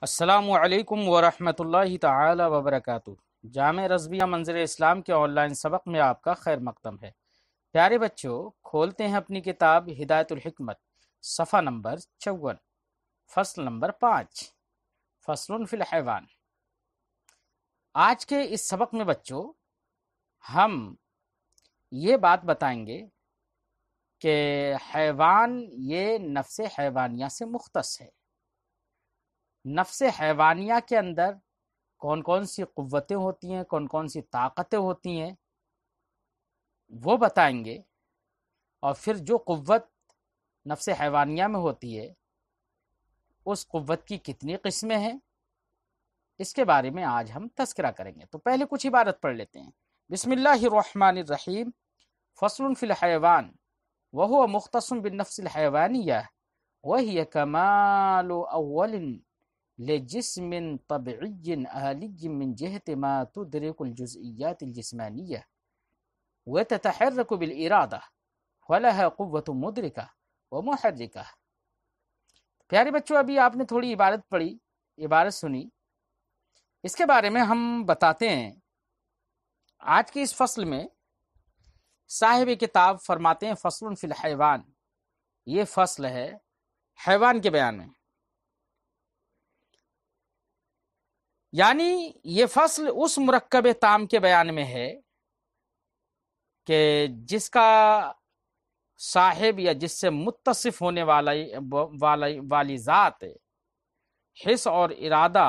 السلام علیکم ورحمۃ اللہ تعالی وبرکاتہ۔ جامع رضویہ منظر اسلام کے آن لائن سبق میں آپ کا خیر مقدم ہے۔ پیارے بچوں، کھولتے ہیں اپنی کتاب ہدایت الحکمت، صفحہ نمبر 54، فصل نمبر 5، فصل فی الحیوان۔ آج کے اس سبق میں بچوں ہم یہ بات بتائیں گے کہ حیوان یہ نفس حیوانیہ سے مختص ہے۔ نفس حیوانیہ کے اندر کون کون سی قوتیں ہوتی ہیں، کون کون سی طاقتیں ہوتی ہیں، وہ بتائیں گے۔ اور پھر جو قوت نفس حیوانیہ میں ہوتی ہے اس قوت کی کتنی قسمیں ہیں، اس کے بارے میں آج ہم تذکرہ کریں گے۔ تو پہلے کچھ عبارت پڑھ لیتے ہیں۔ بسم اللہ الرحمن الرحیم، فصل فی الحیوان وہو مختص بالنفس الحیوانیہ وہی کمال اول لجسم طبعی آلی من جہت ما تدرک الجزئیات الجسمانیہ وتتحرک بالارادہ ولها قوت مدرکہ ومحرکہ۔ پیارے بچوں، ابھی آپ نے تھوڑی عبارت پڑھی، عبارت سنی، اس کے بارے میں ہم بتاتے ہیں۔ آج کی اس فصل میں صاحب کتاب فرماتے ہیں فصل فی الحیوان، یہ فصل ہے حیوان کے بیان میں، یعنی یہ فصل اس مرکب تام کے بیان میں ہے کہ جس کا صاحب یا جس سے متصف ہونے والی ذات حس اور ارادہ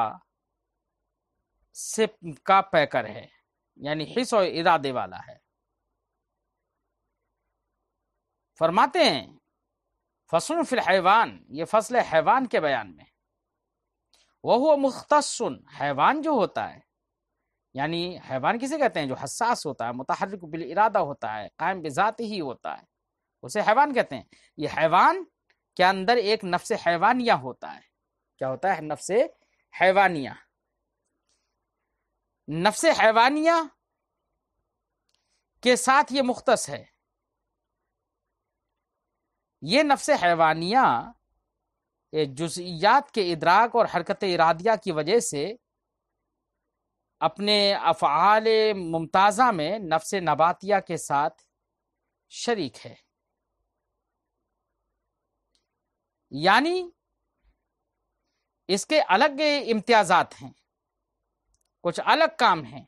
سے کا پیکر ہے، یعنی حس اور ارادے والا ہے۔ فرماتے ہیں فصل فی الحیوان، یہ فصل ہے حیوان کے بیان میں۔ وہ مختص، حیوان جو ہوتا ہے، یعنی حیوان کسے کہتے ہیں؟ جو حساس ہوتا ہے، متحرک بالارادہ ہوتا ہے، قائم بذات ہی ہوتا ہے، اسے حیوان کہتے ہیں۔ یہ حیوان کے اندر ایک نفس حیوانیہ ہوتا ہے۔ کیا ہوتا ہے؟ نفس حیوانیہ۔ نفس حیوانیہ کے ساتھ یہ مختص ہے۔ یہ نفس حیوانیہ جزئیات کے ادراک اور حرکت ارادیہ کی وجہ سے اپنے افعال ممتازہ میں نفس نباتیہ کے ساتھ شریک ہے، یعنی اس کے الگ امتیازات ہیں، کچھ الگ کام ہیں،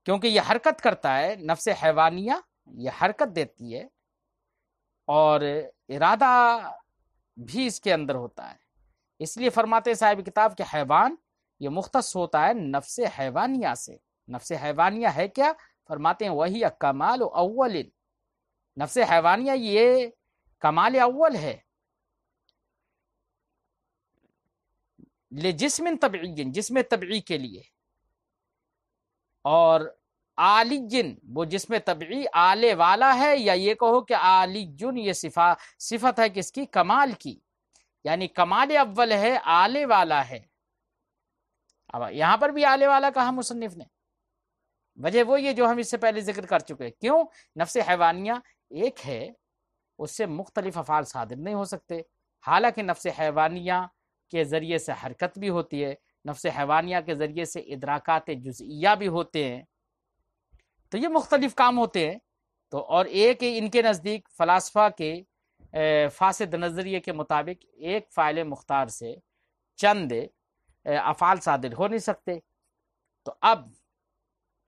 کیونکہ یہ حرکت کرتا ہے۔ نفس حیوانیہ یہ حرکت دیتی ہے اور ارادہ بھی اس کے اندر ہوتا ہے۔ اس لیے فرماتے صاحب کتاب کہ حیوان یہ مختص ہوتا ہے نفس حیوانیہ سے۔ نفس حیوانیہ ہے کیا؟ فرماتے ہیں وہی کمال اول، نفس حیوانیہ یہ کمال اول ہے لجسم طبعی، جسم طبعی کے لیے، اور آلی جن وہ جسم طبعی آلے والا ہے، یا یہ کہو کہ آلی جن یہ صفت ہے کس کی؟ کمال کی، یعنی کمال اول ہے، آلے والا ہے۔ اب یہاں پر بھی آلے والا کہا مصنف نے، وجہ وہ یہ جو ہم اس سے پہلے ذکر کر چکے۔ کیوں؟ نفس حیوانیہ ایک ہے، اس سے مختلف افعال صادر نہیں ہو سکتے، حالانکہ نفس حیوانیہ کے ذریعے سے حرکت بھی ہوتی ہے، نفس حیوانیہ کے ذریعے سے ادراکات جزئیہ بھی ہوتے ہیں، تو یہ مختلف کام ہوتے ہیں۔ تو اور ایک ان کے نزدیک فلاسفہ کے فاسد نظریے کے مطابق ایک فاعل مختار سے چند افعال صادر ہو نہیں سکتے۔ تو اب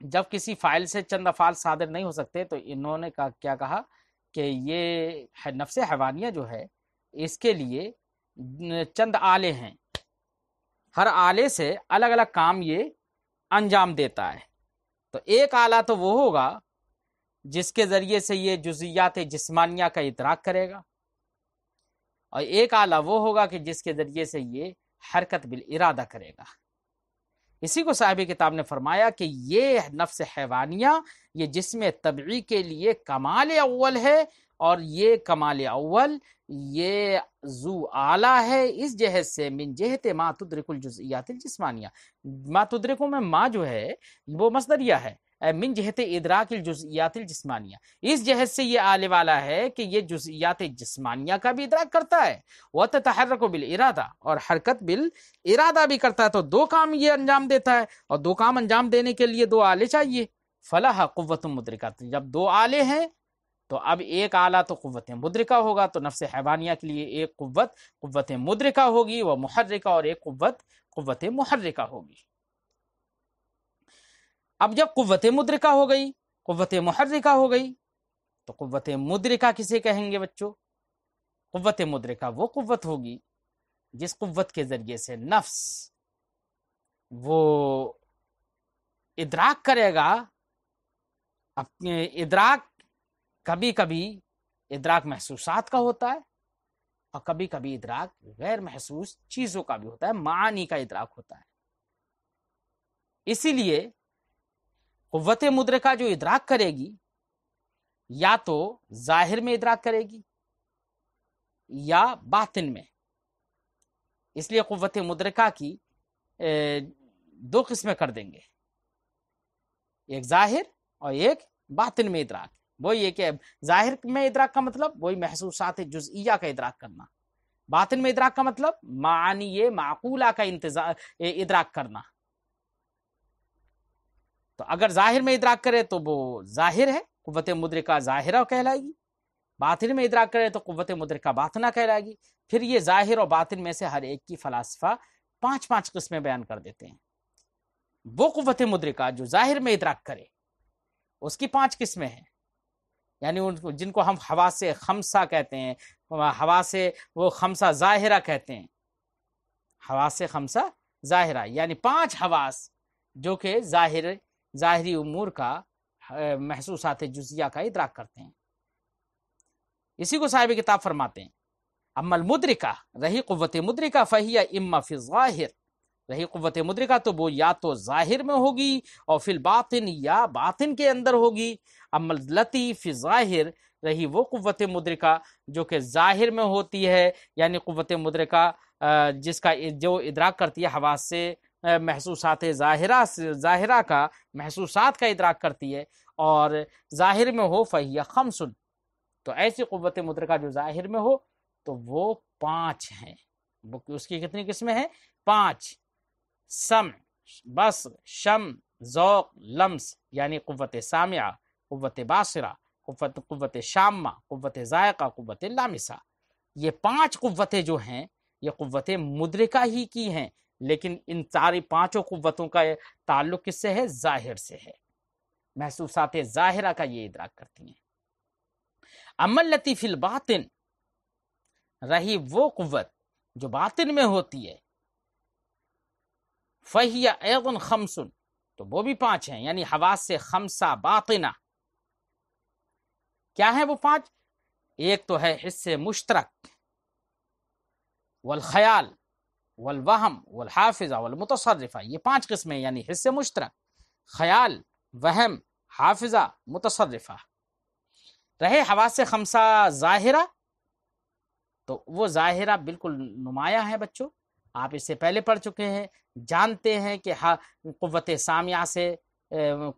جب کسی فاعل سے چند افعال صادر نہیں ہو سکتے تو انہوں نے کیا کہا کہ یہ نفس حیوانیہ جو ہے اس کے لیے چند آلے ہیں، ہر آلے سے الگ الگ کام یہ انجام دیتا ہے۔ تو ایک آلہ تو وہ ہوگا جس کے ذریعے سے یہ جزئیات جسمانیہ کا ادراک کرے گا، اور ایک آلہ وہ ہوگا کہ جس کے ذریعے سے یہ حرکت بالارادہ کرے گا۔ اسی کو صاحب کتاب نے فرمایا کہ یہ نفس حیوانیہ یہ جسم طبعی کے لیے کمال اول ہے، اور یہ کمال اول یہ ذو اعلیٰ ہے اس جہت سے، من جہت ما تدرک الجزئیات الجسمانیہ۔ ما تدرکوں میں ما جو ہے وہ مصدریہ ہے، من جہت ادراک الجزئیات الجسمانیہ، اس جہت سے یہ آنے والا ہے کہ یہ جزئیات جسمانیہ کا بھی ادراک کرتا ہے، وتتحرک بالارادہ، اور حرکت بالارادہ بھی کرتا ہے، تو دو کام یہ انجام دیتا ہے، اور دو کام انجام دینے کے لیے دو آلے چاہیے۔ فلاح قوت مدرکہ، جب دو آلے ہیں تو اب ایک آلہ تو قوت مدرکہ ہوگا، تو نفس حیوانیہ کے لیے ایک قوت مدرکہ ہوگی وہ محرکہ، اور ایک قوت محرکہ ہوگی۔ اب جب قوت مدرکہ ہو گئی، قوت محرکہ ہو گئی، تو قوت مدرکہ کسے کہیں گے بچوں؟ قوت مدرکہ وہ قوت ہوگی جس قوت کے ذریعے سے نفس وہ ادراک کرے گا۔ اپنے ادراک کبھی کبھی ادراک محسوسات کا ہوتا ہے، اور کبھی کبھی ادراک غیر محسوس چیزوں کا بھی ہوتا ہے، معانی کا ادراک ہوتا ہے۔ اسی لیے قوت مدرکہ جو ادراک کرے گی، یا تو ظاہر میں ادراک کرے گی یا باطن میں۔ اس لیے قوت مدرکہ کی دو قسمیں کر دیں گے، ایک ظاہر اور ایک باطن میں ادراک۔ وہی ہے کہ ظاہر میں ادراک کا مطلب وہی محسوسات جزئیہ کا ادراک کرنا، باطن میں ادراک کا مطلب معانی معقولہ کا ادراک کرنا۔ تو اگر ظاہر میں ادراک کرے تو وہ ظاہر ہے، قوت مدرکہ ظاہرہ کہلائے گی، باطن میں ادراک کرے تو قوت مدرکہ باطنہ کہلائے گی۔ پھر یہ ظاہر اور باطن میں سے ہر ایک کی فلاسفہ 5 قسمیں بیان کر دیتے ہیں۔ وہ قوت مدرکہ جو ظاہر میں ادراک کرے اس کی 5 قسمیں ہیں، یعنی جن کو ہم حواس خمسہ کہتے ہیں، حواس وہ خمسہ ظاہرہ کہتے ہیں، حواس خمسہ ظاہرہ، یعنی 5 حواس جو کہ ظاہری امور کا محسوسات جزیہ کا ادراک کرتے ہیں۔ اسی کو صاحب کتاب فرماتے ہیں اما المدرکہ، رہی قوت مدرکہ، فہی اما فی الظاہر، رہی قوت مدرکہ تو وہ یا تو ظاہر میں ہوگی اور فی الباطن یا باطن کے اندر ہوگی۔ اما التی فی الظاہر، رہی وہ قوت مدرکہ جو کہ ظاہر میں ہوتی ہے، یعنی قوت مدرکہ جس کا جو ادراک کرتی ہے حواس سے محسوسات ظاہرہ کا، محسوسات کا ادراک کرتی ہے، اور ظاہر میں ہو فہی خمس، تو ایسی قوت مدرکہ جو ظاہر میں ہو تو وہ 5 ہیں۔ اس کی کتنی قسمیں ہیں؟ 5۔ سمع، بصر، شم، ذوق، لمس، یعنی قوت سامعہ، قوت باصرہ، قوت شامہ، قوت ذائقہ، قوت لامسہ۔ یہ 5 قوتیں جو ہیں یہ قوت مدرکہ ہی کی ہیں، لیکن ان ساری 5 قوتوں کا تعلق کس سے ہے؟ ظاہر سے ہے، محسوسات ظاہرہ کا یہ ادراک کرتی ہیں۔ اما التی فی الباطن، رہی وہ قوت جو باطن میں ہوتی ہے، فہی ایضا خمس، تو وہ بھی 5 ہیں، یعنی حواس سے خمسہ باطنہ۔ کیا ہیں وہ 5؟ ایک تو ہے حس مشترک، والخیال، والوہم، والحافظہ، والمتصرفہ، یہ 5 قسمیں، یعنی حس مشترک، خیال، وہم، حافظہ، متصرفہ۔ رہے حواس خمسہ ظاہرہ، تو وہ ظاہرہ بالکل نمایاں ہے بچوں، آپ اس سے پہلے پڑھ چکے ہیں، جانتے ہیں کہ قوت سامعہ سے،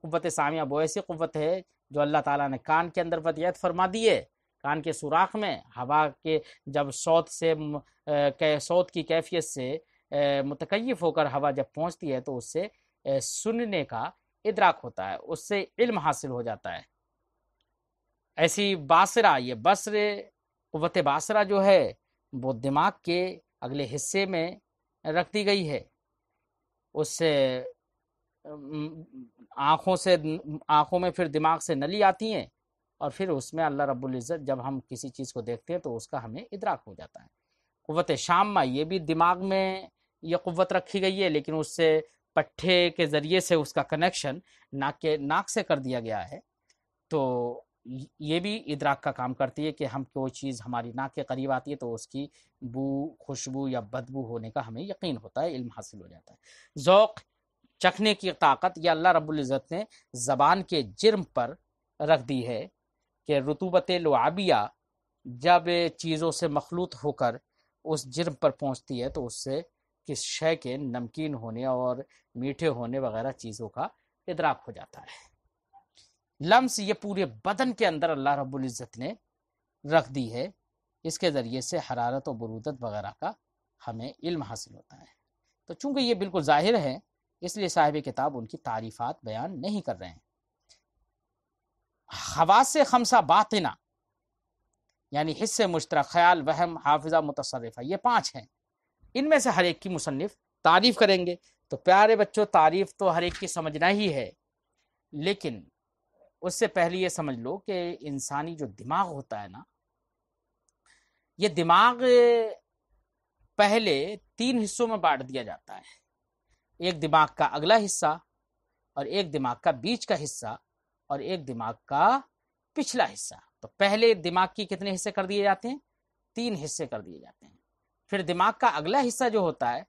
قوت سامعہ وہ ایسی قوت ہے جو اللہ تعالیٰ نے کان کے اندر ودیعت فرما دی ہے، کان کے سوراخ میں ہوا کے جب صوت کی کیفیت سے متکیف ہو کر ہوا جب پہنچتی ہے تو اس سے سننے کا ادراک ہوتا ہے، اس سے علم حاصل ہو جاتا ہے۔ ایسی باصرہ، یہ بصر، قوت باصرہ جو ہے وہ دماغ کے اگلے حصے میں رکھ دی گئی ہے، اس سے آنکھوں میں پھر دماغ سے نلی آتی ہیں، اور پھر اس میں اللہ رب العزت جب ہم کسی چیز کو دیکھتے ہیں تو اس کا ہمیں ادراک ہو جاتا ہے۔ قوت شامہ، یہ بھی دماغ میں یہ قوت رکھی گئی ہے، لیکن اس سے پٹھے کے ذریعے سے اس کا کنیکشن ناک سے کر دیا گیا ہے، تو یہ بھی ادراک کا کام کرتی ہے کہ ہم کوئی چیز ہماری ناک کے قریب آتی ہے تو اس کی بو، خوشبو یا بدبو ہونے کا ہمیں یقین ہوتا ہے، علم حاصل ہو جاتا ہے۔ ذوق، چکھنے کی طاقت، یہ اللہ رب العزت نے زبان کے جرم پر رکھ دی ہے کہ رطوبت لعابیہ جب چیزوں سے مخلوط ہو کر اس جرم پر پہنچتی ہے تو اس سے کس شے کے نمکین ہونے اور میٹھے ہونے وغیرہ چیزوں کا ادراک ہو جاتا ہے۔ لمس یہ پورے بدن کے اندر اللہ رب العزت نے رکھ دی ہے، اس کے ذریعے سے حرارت و برودت وغیرہ کا ہمیں علم حاصل ہوتا ہے۔ تو چونکہ یہ بالکل ظاہر ہے، اس لیے صاحب کتاب ان کی تعریفات بیان نہیں کر رہے ہیں۔ حواس خمسہ باطنہ یعنی حس مشترک، خیال، وہم، حافظہ، متصرفہ، یہ 5 ہیں۔ ان میں سے ہر ایک کی مصنف تعریف کریں گے۔ تو پیارے بچوں، تعریف تو ہر ایک کی سمجھنا ہی ہے، لیکن اس سے پہلے یہ سمجھ لو کہ انسانی جو دماغ ہوتا ہے نا، یہ دماغ پہلے 3 حصوں میں بانٹ دیا جاتا ہے۔ ایک دماغ کا اگلا حصہ، اور ایک دماغ کا بیچ کا حصہ، اور ایک دماغ کا پچھلا حصہ۔ تو پہلے دماغ کی کتنے حصے کر دیے جاتے ہیں؟ 3 حصے کر دیے جاتے ہیں۔ پھر دماغ کا اگلا حصہ جو ہوتا ہے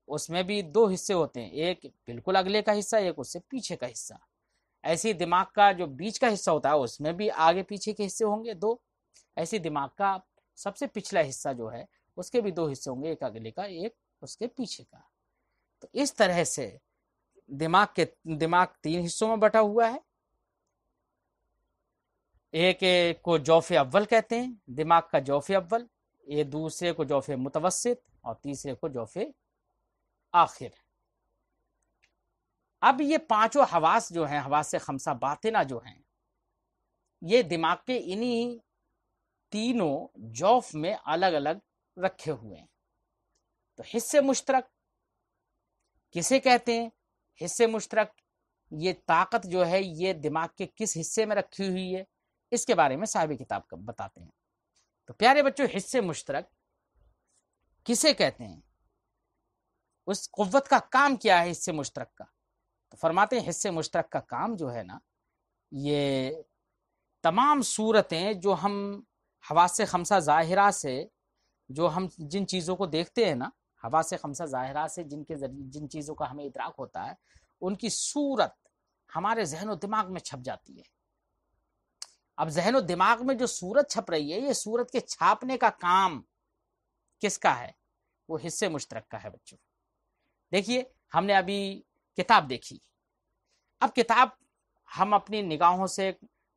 اس میں بھی 2 حصے ہوتے ہیں، ایک بالکل اگلے کا حصہ، ایک اس سے پیچھے کا حصہ۔ ایسی دماغ کا جو بیچ کا حصہ ہوتا ہے اس میں بھی آگے پیچھے کے حصے ہوں گے 2۔ ایسی دماغ کا سب سے پچھلا حصہ جو ہے اس کے بھی 2 حصے ہوں گے، ایک اگلے کا، ایک اس کے پیچھے کا۔ تو اس طرح سے دماغ 3 حصوں میں بٹا ہوا ہے۔ ایک کو جوف اول کہتے ہیں، دماغ کا جوف اول، یہ دوسرے کو جوف متوسط، اور تیسرے کو جوف آخر۔ اب یہ 5 حواس جو ہیں، حواس خمسہ باطنہ جو ہیں، یہ دماغ کے انہی 3 جوف میں الگ الگ رکھے ہوئے ہیں۔ تو حص مشترک کسے کہتے ہیں؟ حص مشترک یہ طاقت جو ہے یہ دماغ کے کس حصے میں رکھی ہوئی ہے، اس کے بارے میں صاحب کتاب بتاتے ہیں۔ تو پیارے بچوں، حص مشترک کسے کہتے ہیں؟ اس قوت کا کام کیا ہے حص مشترک کا؟ تو فرماتے ہیں حص مشترک کا کام جو ہے نا، یہ تمام صورتیں جو ہم حواس خمسہ ظاہرہ سے جو ہم جن چیزوں کو دیکھتے ہیں نا، حواس خمسہ ظاہرہ سے جن چیزوں کا ہمیں ادراک ہوتا ہے، ان کی صورت ہمارے ذہن و دماغ میں چھپ جاتی ہے۔ اب ذہن و دماغ میں جو صورت چھپ رہی ہے، یہ صورت کے چھاپنے کا کام کس کا ہے؟ وہ حص مشترک کا ہے بچوں۔ دیکھیے، ہم نے ابھی کتاب دیکھی، اب کتاب ہم اپنی نگاہوں سے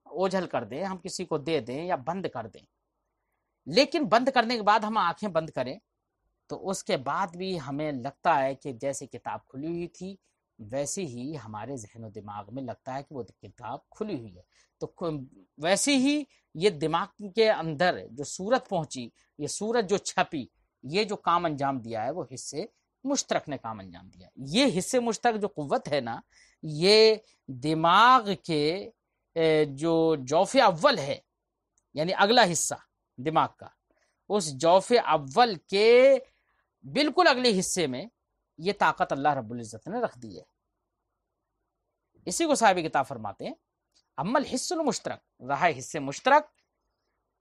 اوجھل کر دیں، ہم کسی کو دے دیں یا بند کر دیں، لیکن بند کرنے کے بعد ہم آنکھیں بند کریں تو اس کے بعد بھی ہمیں لگتا ہے کہ جیسے کتاب کھلی ہوئی تھی ویسے ہی ہمارے ذہن و دماغ میں لگتا ہے کہ وہ کتاب کھلی ہوئی ہے۔ تو ویسے ہی یہ دماغ کے اندر جو صورت پہنچی، یہ صورت جو چھپی، یہ جو کام انجام دیا ہے وہ حص مشترک نے کام انجام دیا۔ یہ حص مشترک جو قوت ہے نا، یہ دماغ کے جو جوف اول ہے، یعنی اگلا حصہ دماغ کا، اس جوف اول کے بالکل اگلے حصے میں یہ طاقت اللہ رب العزت نے رکھ دی ہے۔ اسی کو صاحب کتاب فرماتے ہیں اما الحس المشترک، رہا حص مشترک،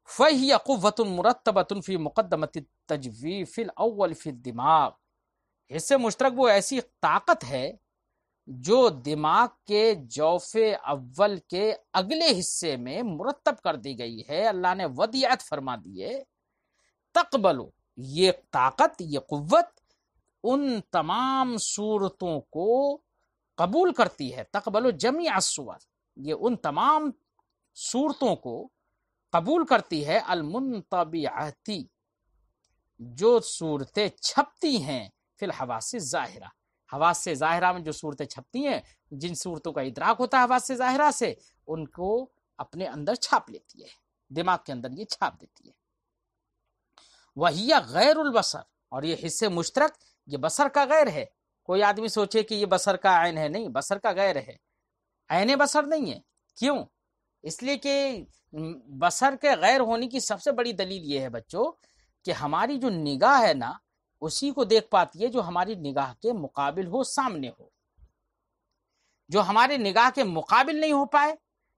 فہی قوۃ مرتبۃ فی مقدمۃ التجویف الاول فی الدماغ۔ حص مشترک وہ ایسی طاقت ہے جو دماغ کے جوف اول کے اگلے حصے میں مرتب کر دی گئی ہے، اللہ نے ودیعت فرما دی ہے۔ تقبلو، یہ طاقت، یہ قوت ان تمام صورتوں کو قبول کرتی ہے۔ تقبلو جمیع الصور، یہ ان تمام صورتوں کو قبول کرتی ہے، المنطبعتی، جو صورتیں چھپتی ہیں فی الحواس الظاہرہ، حواس ظاہرہ میں جو صورتیں چھپتی ہیں، جن صورتوں کا ادراک ہوتا ہے حواس ظاہرہ سے، ان کو اپنے اندر چھاپ لیتی ہے، دماغ کے اندر یہ چھاپ دیتی ہے۔ وہی غیر البصر، اور یہ حص مشترک یہ بصر کا غیر ہے۔ کوئی آدمی سوچے کہ یہ بصر کا عین ہے، نہیں، بصر کا غیر ہے، عین بصر نہیں ہے۔ کیوں؟ اس لیے کہ بصر کے غیر ہونے کی سب سے بڑی دلیل یہ ہے بچوں کہ ہماری جو نگاہ ہے نا، اسی کو دیکھ پاتی ہے جو ہماری نگاہ کے مقابل ہو، سامنے ہو۔ جو ہماری نگاہ کے مقابل نہیں ہو پائے،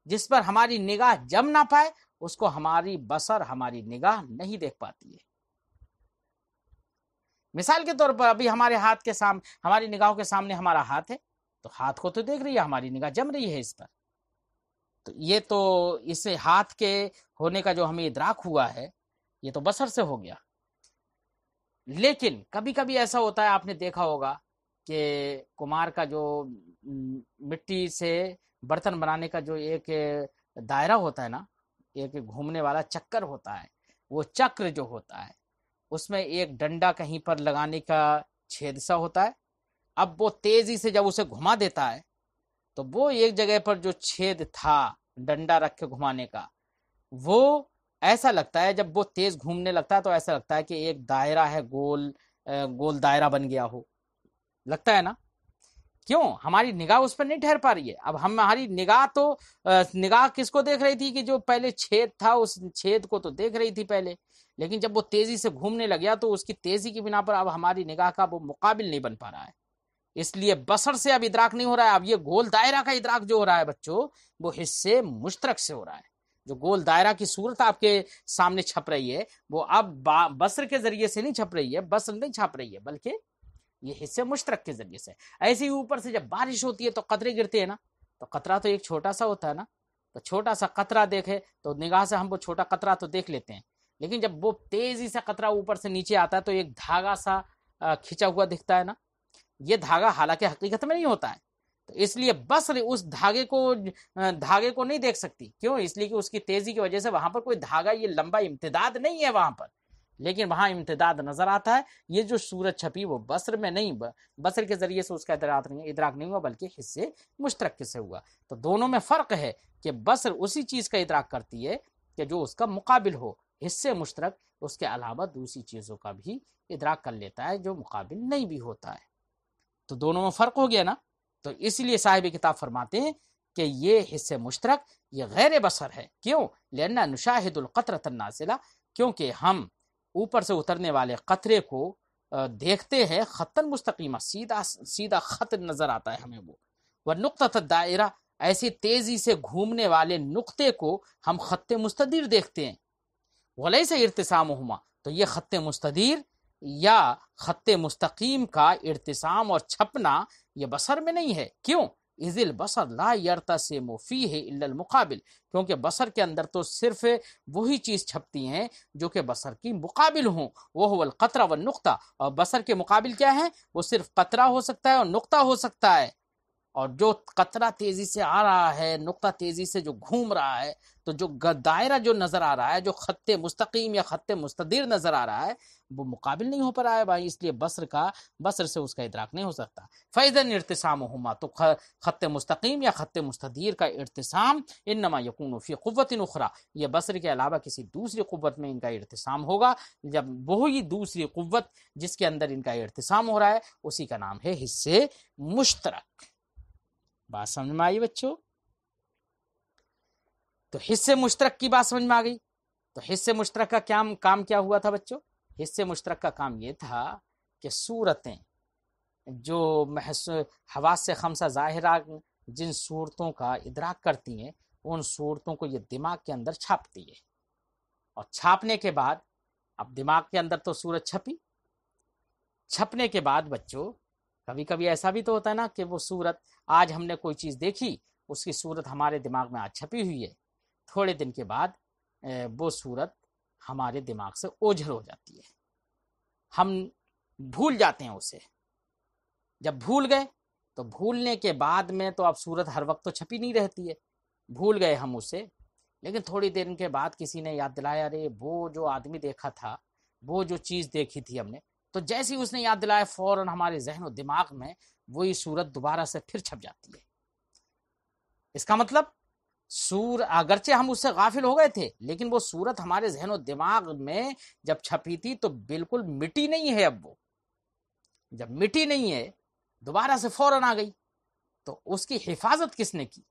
جس پر ہماری نگاہ جم نہ پائے، اس کو ہماری بصر، ہماری نگاہ نہیں دیکھ پاتی ہے۔ مثال کے طور پر ابھی ہمارے ہاتھ کے سامنے، ہماری نگاہوں کے سامنے ہمارا ہاتھ ہے، تو ہاتھ کو تو دیکھ رہی ہے، ہماری نگاہ جم رہی ہے اس پر۔ تو یہ تو اس ہاتھ کے ہونے کا جو ہمیں ادراک ہوا ہے، یہ تو بصر سے ہو گیا۔ لیکن کبھی کبھی ایسا ہوتا ہے، آپ نے دیکھا ہوگا کہ کمہار کا جو مٹی سے برتن بنانے کا جو ایک دائرہ ہوتا ہے نا، ایک گھومنے والا چکر ہوتا ہے، وہ چکر جو ہوتا ہے اس میں ایک ڈنڈا کہیں پر لگانے کا چھید سا ہوتا ہے. اب وہ تیزی سے جب اسے گھما دیتا ہے تو وہ ایک جگہ پر جو چھید تھا ڈنڈا رکھ کے گھمانے کا، وہ ایسا لگتا ہے جب وہ تیز گھومنے لگتا ہے تو ایسا لگتا ہے کہ ایک دائرہ ہے، گول گول دائرہ بن گیا ہو، لگتا ہے نا. کیوں؟ ہماری نگاہ اس پر نہیں ٹھہر پا رہی ہے. اب ہماری نگاہ تو نگاہ کس کو دیکھ رہی تھی کہ جو پہلے چھید تھا اس چھید کو تو دیکھ رہی تھی پہلے، لیکن جب وہ تیزی سے گھومنے لگیا تو اس کی تیزی کی بنا پر اب ہماری نگاہ کا وہ مقابل نہیں بن پا رہا ہے. اس لیے بصر سے اب ادراک نہیں ہو رہا ہے. اب یہ گول دائرہ کا ادراک جو ہو رہا ہے بچوں، وہ حصے مشترک سے ہو رہا ہے. جو گول دائرہ کی صورت آپ کے سامنے چھپ رہی ہے وہ اب بصر کے ذریعے سے نہیں چھپ رہی ہے، بصر نہیں چھاپ رہی ہے، بلکہ یہ حصے مشترک کے ذریعے سے. ایسے ہی اوپر سے جب بارش ہوتی ہے تو قطرے گرتے ہیں نا، تو قطرہ تو ایک چھوٹا سا ہوتا ہے نا، تو چھوٹا سا قطرہ دیکھے تو نگاہ سے ہم وہ چھوٹا قطرہ تو دیکھ لیتے ہیں، لیکن جب وہ تیزی سے قطرہ اوپر سے نیچے آتا ہے تو ایک دھاگا سا کھینچا ہوا دکھتا ہے نا. یہ دھاگا حالانکہ حقیقت میں نہیں ہوتا ہے. تو اس لیے بصر اس دھاگے کو نہیں دیکھ سکتی. کیوں؟ اس لیے کہ اس کی تیزی کی وجہ سے وہاں پر کوئی دھاگا، یہ لمبا امتداد نہیں ہے وہاں پر، لیکن وہاں امتداد نظر آتا ہے. یہ جو صورت چھپی وہ بصر میں نہیں، بصر کے ذریعے سے اس کا ادراک نہیں ہوا، بلکہ حصے مشترک سے ہوا. تو دونوں میں فرق ہے کہ بصر اسی چیز کا ادراک کرتی ہے کہ جو اس کا مقابل ہو، حصے مشترک اس کے علاوہ دوسری چیزوں کا بھی ادراک کر لیتا ہے جو مقابل نہیں بھی ہوتا ہے. تو دونوں میں فرق ہو گیا نا. تو اس لیے صاحب کتاب فرماتے ہیں کہ یہ حصے مشترک یہ غیر بصر ہے. کیوں؟ لأن نشاہد القطرۃ النازلہ، کیونکہ ہم اوپر سے اترنے والے قطرے کو دیکھتے ہیں خطاً مستقیمہ، سیدھا خط نظر آتا ہے ہمیں وہ. والنقطۃ الدائرہ، ایسی تیزی سے گھومنے والے نقطے کو ہم خط مستدیر دیکھتے ہیں. ولیس ارتسامہما، تو یہ خط مستدیر یا خط مستقیم کا ارتسام اور چھپنا یہ بصر میں نہیں ہے. کیوں؟ اذ البصر لا یرتسم فیہ الا المقابل، کیونکہ بصر کے اندر تو صرف وہی چیز چھپتی ہیں جو کہ بصر کی مقابل ہوں. وہ القطرہ والنقطہ، اور بصر کے مقابل کیا ہے؟ وہ صرف قطرہ ہو سکتا ہے اور نقطہ ہو سکتا ہے. اور جو قطرہ تیزی سے آ رہا ہے، نقطہ تیزی سے جو گھوم رہا ہے، تو جو دائرہ جو نظر آ رہا ہے، جو خط مستقیم یا خط مستدیر نظر آ رہا ہے، وہ مقابل نہیں ہو پا رہا ہے بھائی. اس لیے بصر سے اس کا ادراک نہیں ہو سکتا. فَإِذًا ارتسامُهُمَا، تو خط مستقیم یا خط مستدیر کا ارتسام انما یکون فی قوت اخرى، یہ بصر کے علاوہ کسی دوسری قوت میں ان کا ارتسام ہوگا. جب وہی دوسری قوت جس کے اندر ان کا ارتسام ہو رہا ہے اسی کا نام ہے حصے مشترک. بات سمجھ میں آئی بچوں؟ تو حصے مشترک کی بات سمجھ میں آ گئی. تو حصے مشترک کا کام کیا ہوا تھا بچوں؟ حصے مشترک کا کام یہ تھا کہ صورتیں جو حواس خمسہ ظاہرہ جن صورتوں کا ادراک کرتی ہیں، ان صورتوں کو یہ دماغ کے اندر چھاپتی ہے. اور چھاپنے کے بعد اب دماغ کے اندر تو صورت چھپی، چھپنے کے بعد بچوں کبھی کبھی ایسا بھی تو ہوتا ہے نا کہ وہ صورت، آج ہم نے کوئی چیز دیکھی، اس کی صورت ہمارے دماغ میں آج چھپی ہوئی ہے، تھوڑے دن کے بعد وہ صورت ہمارے دماغ سے اوجھل ہو جاتی ہے، ہم بھول جاتے ہیں اسے. جب بھول گئے تو بھولنے کے بعد میں تو اب صورت ہر وقت تو چھپی نہیں رہتی ہے، بھول گئے ہم اسے، لیکن تھوڑی دیر کے بعد کسی نے یاد دلایا، ارے وہ جو آدمی دیکھا تھا، وہ جو چیز دیکھی تھی ہم نے، تو جیسے ہی اس نے یاد دلایا فوراً ہمارے ذہن و دماغ میں وہی صورت دوبارہ سے پھر چھپ جاتی ہے. اس کا مطلب اگرچہ ہم اس سے غافل ہو گئے تھے، لیکن وہ صورت ہمارے ذہن و دماغ میں جب چھپی تھی تو بالکل مٹی نہیں ہے. اب وہ جب مٹی نہیں ہے دوبارہ سے فوراً آ گئی، تو اس کی حفاظت کس نے کی؟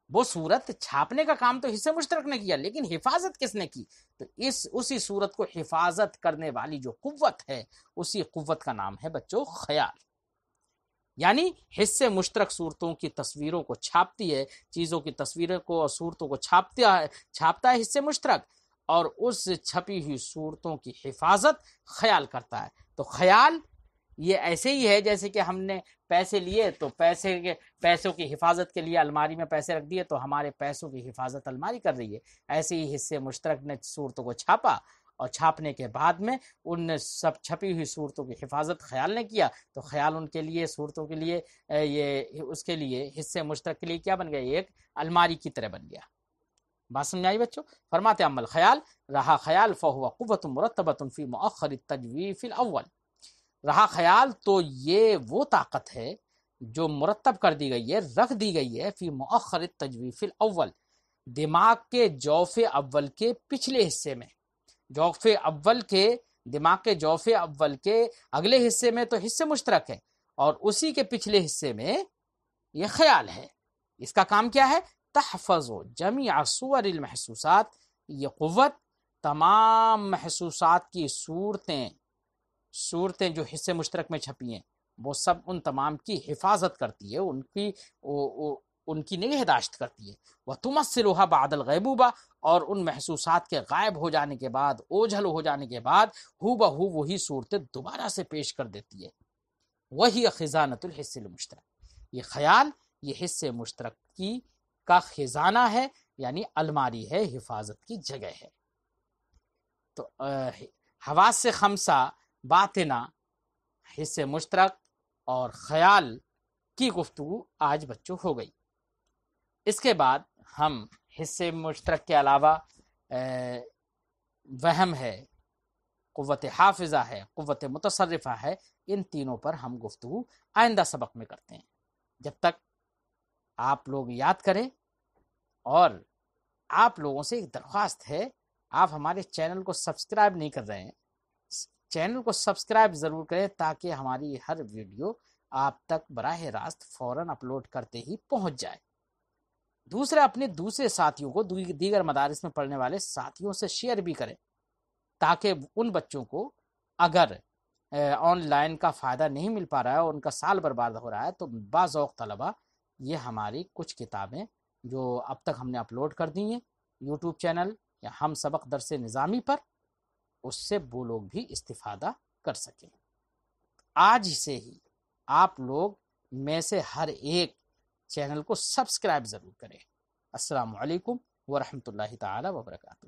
وہ صورت چھاپنے کا کام تو حصے مشترک نے کیا، لیکن حفاظت کس نے کی؟ تو اسی صورت کو حفاظت کرنے والی جو قوت ہے، اسی قوت کا نام ہے بچوں خیال. یعنی حصے مشترک صورتوں کی تصویروں کو چھاپتی ہے، چیزوں کی تصویروں کو اور صورتوں کو چھاپتا ہے حصے مشترک، اور اس چھپی ہوئی صورتوں کی حفاظت خیال کرتا ہے. تو خیال یہ ایسے ہی ہے جیسے کہ ہم نے پیسے لیے تو پیسوں کی حفاظت کے لیے الماری میں پیسے رکھ دیے، تو ہمارے پیسوں کی حفاظت الماری کر رہی ہے. ایسے ہی حصے مشترک نے صورتوں کو چھاپا اور چھاپنے کے بعد میں ان سب چھپی ہوئی صورتوں کی حفاظت خیال نے کیا تو خیال ان کے لیے صورتوں کے لیے یہ اس کے لیے حصے مشترک کے لیے کیا بن گیا؟ ایک الماری کی طرح بن گیا۔ بات سمجھ آئی بچوں؟ فرماتے عمل خیال رہا خیال فہو قوت مرتبۃ فی مؤخر التجویف فی الاول، رہا خیال تو یہ وہ طاقت ہے جو مرتب کر دی گئی ہے، رکھ دی گئی ہے فی مؤخر التجویف فی الاول، دماغ کے جوف اول کے پچھلے حصے میں، جوف اول کے دماغ کے جوف اول کے اگلے حصے میں تو حصے مشترک ہے، اور اسی کے پچھلے حصے میں یہ خیال ہے۔ اس کا کام کیا ہے؟ تحفظ جمیع صور المحسوسات، یہ قوت تمام محسوسات کی صورتیں جو حصے مشترک میں چھپی ہیں وہ سب ان تمام کی حفاظت کرتی ہے، ان کی نگہداشت کرتی ہے۔ وَتُمَثِّلُهَا بَعْدَ الْغَيْبُوبَةِ، اور ان محسوسات کے غائب ہو جانے کے بعد، اوجھل ہو جانے کے بعد ہو بہو وہی صورتیں دوبارہ سے پیش کر دیتی ہے۔ وہی خزانۃ الحس المشترک، یہ خیال یہ حصے مشترک کا خزانہ ہے، یعنی الماری ہے، حفاظت کی جگہ ہے۔ تو حواس خمسہ باطنہ، حصے مشترک اور خیال کی گفتگو آج بچوں ہو گئی۔ اس کے بعد ہم حصے مشترک کے علاوہ وہم ہے، قوت حافظہ ہے، قوت متصرفہ ہے، ان تینوں پر ہم گفتگو آئندہ سبق میں کرتے ہیں۔ جب تک آپ لوگ یاد کریں، اور آپ لوگوں سے ایک درخواست ہے، آپ ہمارے چینل کو سبسکرائب نہیں کر رہے ہیں، چینل کو سبسکرائب ضرور کریں تاکہ ہماری ہر ویڈیو آپ تک براہ راست فوراً اپلوڈ کرتے ہی پہنچ جائے۔ دوسرا، اپنے دوسرے ساتھیوں کو، دیگر مدارس میں پڑھنے والے ساتھیوں سے شیئر بھی کریں تاکہ ان بچوں کو اگر آن لائن کا فائدہ نہیں مل پا رہا ہے اور ان کا سال برباد ہو رہا ہے تو باذوق طلبہ یہ ہماری کچھ کتابیں جو اب تک ہم نے اپلوڈ کر دی ہیں یوٹیوب چینل یا ہم سبق درس نظامی پر، اس سے وہ لوگ بھی استفادہ کر سکیں۔ آج سے ہی آپ لوگ میں سے ہر ایک چینل کو سبسکرائب ضرور کریں۔ السلام علیکم ورحمۃ اللہ تعالی وبرکاتہ۔